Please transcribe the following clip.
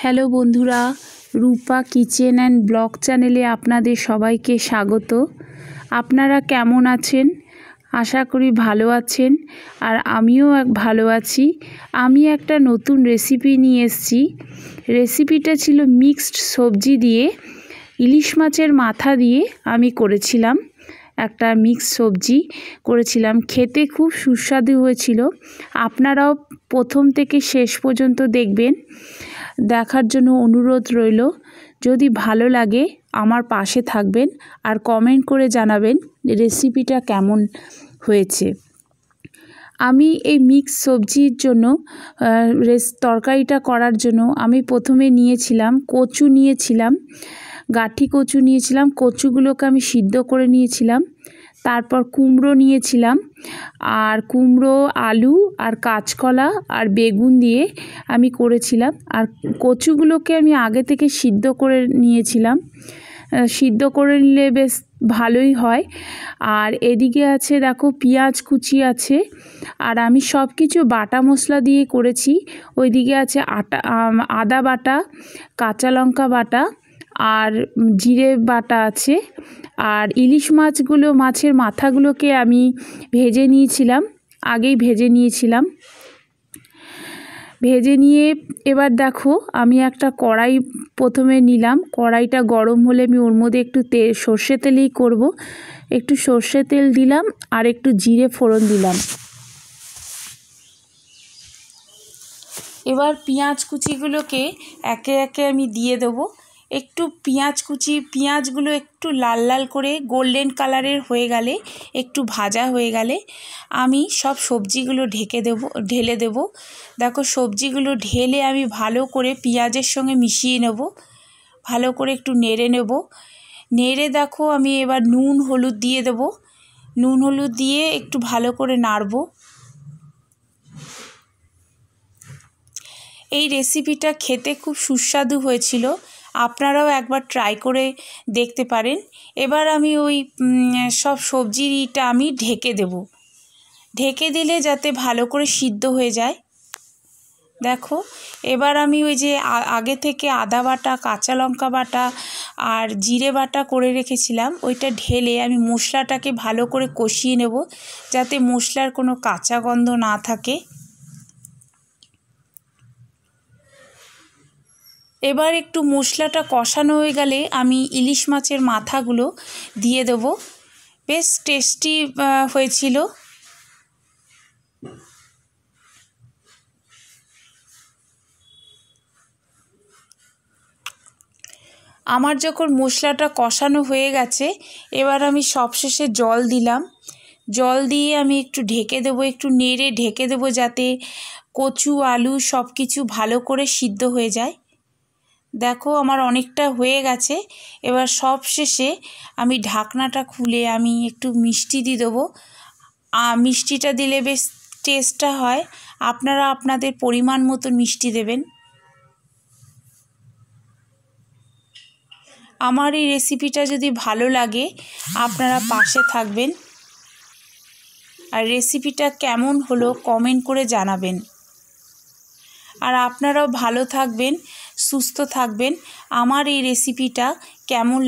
Hello বন্ধুরা, রূপা kitchen and blog চ্যানেলে আপনাদের সবাইকে স্বাগত। আপনারা কেমন আছেন? আশা করি ভালো আছেন, আর আমিও ভালো আছি। আমি একটা নতুন রেসিপি নিয়ে এসেছি। রেসিপিটা ছিল মিক্সড সবজি দিয়ে, ইলিশ মাছের মাথা দিয়ে আমি করেছিলাম। একটা মিক্সড সবজি করেছিলাম, খেতে খুব সুস্বাদু হয়েছিল। আপনারাও প্রথম থেকে শেষ পর্যন্ত দেখবেন, দেখার জন্য অনুরোধ রইল। যদি ভালো লাগে আমার পাশে থাকবেন আর কমেন্ট করে জানাবেন রেসিপিটা কেমন হয়েছে। আমি এই মিক্স সবজির জন্য তরকারিটা করার জন্য আমি প্রথমে নিয়েছিলাম কচু, নিয়েছিলাম গাঠি কচু নিয়েছিলাম। কচুগুলোকে আমি সিদ্ধ করে নিয়েছিলাম। তারপর কুমড়ো নিয়েছিলাম, আর কুমড়ো, আলু আর কাঁচকলা আর বেগুন দিয়ে আমি করেছিলাম। আর কচুগুলোকে আমি আগে থেকে সিদ্ধ করে নিয়েছিলাম। সিদ্ধ করে নিলে বেশ ভালোই হয়। আর এদিকে আছে দেখো পেঁয়াজ কুচি আছে, আর আমি সব কিছু বাটা মশলা দিয়ে করেছি। ওইদিকে আছে আদা বাটা, কাঁচা লঙ্কা বাটা আর জিরে বাটা আছে। আর ইলিশ মাছের মাথাগুলোকে আমি ভেজে নিয়েছিলাম, আগেই ভেজে নিয়েছিলাম। ভেজে নিয়ে এবার দেখো আমি একটা কড়াই প্রথমে নিলাম। কড়াইটা গরম হলে আমি ওর মধ্যে একটু সর্ষে তেলেই করব। একটু সর্ষে তেল দিলাম আর একটু জিরে ফোড়ন দিলাম। এবার পেঁয়াজ কুচিগুলোকে একে একে আমি দিয়ে দেবো। একটু পেঁয়াজগুলো একটু লাল লাল করে গোল্ডেন কালারের হয়ে গেলে, একটু ভাজা হয়ে গেলে আমি সব সবজিগুলো ঢেলে দেব। দেখো সবজিগুলো ঢেলে আমি ভালো করে পেঁয়াজের সঙ্গে মিশিয়ে নেব। ভালো করে একটু নেড়ে দেখো আমি এবার নুন হলুদ দিয়ে দেব। নুন হলুদ দিয়ে একটু ভালো করে নাড়ব। এই রেসিপিটা খেতে খুব সুস্বাদু হয়েছিল, আপনারাও একবার ট্রাই করে দেখতে পারেন। এবার আমি ওই সব সবজিটা আমি ঢেকে দিলে যাতে ভালো করে সিদ্ধ হয়ে যায়। দেখো এবার আমি ওই যে আগে থেকে আদা বাটা, কাঁচা লঙ্কা বাটা আর জিরে বাটা করে রেখেছিলাম, ওইটা ঢেলে আমি মশলাটাকে ভালো করে কষিয়ে নেব, যাতে মশলার কোনো কাঁচা গন্ধ না থাকে। এবার একটু মশলাটা কষানো হয়ে গেলে আমি ইলিশ মাছের মাথাগুলো দিয়ে দেব। বেশ টেস্টি হয়েছিল। আমার যখন মশলাটা কষানো হয়ে গেছে, এবার আমি সবশেষে জল দিলাম। জল দিয়ে আমি একটু ঢেকে দেবো, একটু নেড়ে ঢেকে দেবো, যাতে কচু আলু সব কিছু ভালো করে সিদ্ধ হয়ে যায়। দেখো আমার অনেকটা হয়ে গেছে। এবার সবশেষে আমি ঢাকনাটা খুলে আমি একটু মিষ্টি দিয়ে দেবো। মিষ্টিটা দিলে বেশ টেস্টটা হয়। আপনারা আপনাদের পরিমাণ মতো মিষ্টি দেবেন। আমার এই রেসিপিটা যদি ভালো লাগে আপনারা পাশে থাকবেন, আর রেসিপিটা কেমন হলো কমেন্ট করে জানাবেন। আর আপনারাও ভালো থাকবেন, সুস্থ থাকবেন। আমার এই রেসিপিটা কেমন